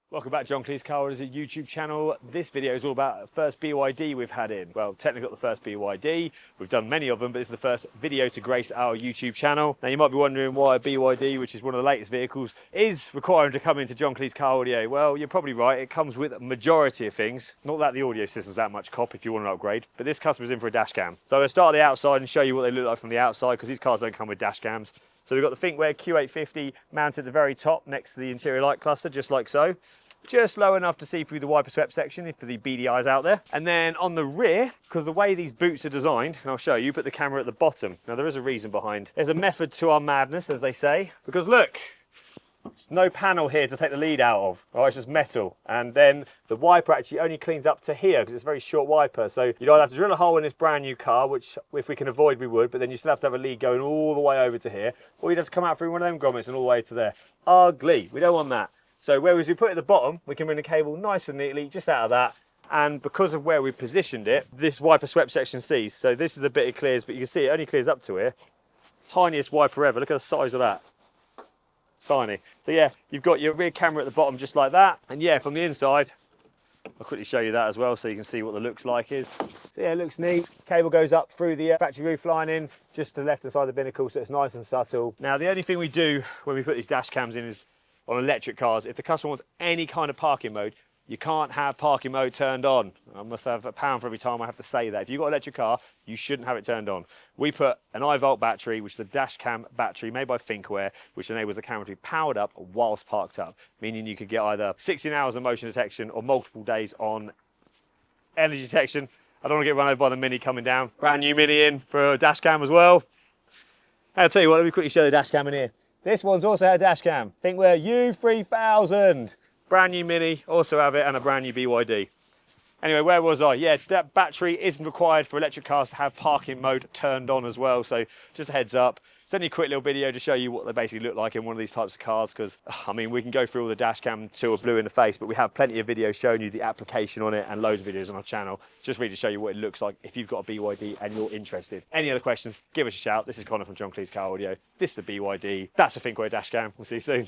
Welcome back, John Kleis Car Audios YouTube channel. This video is all about the first BYD we've had in. Well, technically got the first BYD. We've done many of them, but this is the first video to grace our YouTube channel. Now you might be wondering why a BYD, which is one of the latest vehicles, is requiring to come into John Kleis Car Audio. Well, you're probably right. It comes with a majority of things. Not that the audio system's that much cop if you want an upgrade, but this customer's in for a dash cam. So I'll start at the outside and show you what they look like from the outside, because these cars don't come with dash cams. So we've got the Thinkware Q850 mounted at the very top next to the interior light cluster, just like so. Just low enough to see through the wiper swept section for the beady eyes out there. And then on the rear, because the way these boots are designed, and I'll show you, put the camera at the bottom. Now there is a reason behind. There's a method to our madness, as they say, because look, there's no panel here to take the lead out of, right? It's just metal. And then the wiper actually only cleans up to here because it's a very short wiper. So you'd either have to drill a hole in this brand new car, which if we can avoid, we would, but then you still have to have a lead going all the way over to here, or you'd have to come out through one of them grommets and all the way to there. Ugly, we don't want that. So whereas we put it at the bottom, we can run the cable nice and neatly just out of that. And because of where we positioned it, this wiper swept section sees. So this is the bit it clears, but you can see it only clears up to here. Tiniest wiper ever. Look at the size of that. Tiny. So yeah, you've got your rear camera at the bottom just like that. And yeah, from the inside, I'll quickly show you that as well so you can see what the looks like is. So yeah, it looks neat. Cable goes up through the factory roof lining, just to the left hand side of the binnacle, so it's nice and subtle. Now the only thing we do when we put these dash cams in is on electric cars, if the customer wants any kind of parking mode, you can't have parking mode turned on. I must have £1 for every time I have to say that. If you've got an electric car, you shouldn't have it turned on. We put an I-volt battery, which is a dash cam battery made by Thinkware, which enables the camera to be powered up whilst parked up, meaning you could get either 16 hours of motion detection or multiple days on energy detection. I don't want to get run over by the Mini coming down. Brand new Mini in for a dash cam as well. I'll tell you what, let me quickly show the dash cam in here. This one's also had a dash cam. Thinkware U850. Brand new Mini, also have it, and a brand new BYD. Anyway, where was I? Yeah, that battery isn't required for electric cars to have parking mode turned on as well. So just a heads up. It's only a quick little video to show you what they basically look like in one of these types of cars, because I mean, we can go through all the dash cam till we're blue in the face, but we have plenty of videos showing you the application on it and loads of videos on our channel. Just really to show you what it looks like if you've got a BYD and you're interested. Any other questions, give us a shout. This is Connor from John Kleis Car Audio. This is the BYD. That's a Thinkware dash cam. We'll see you soon.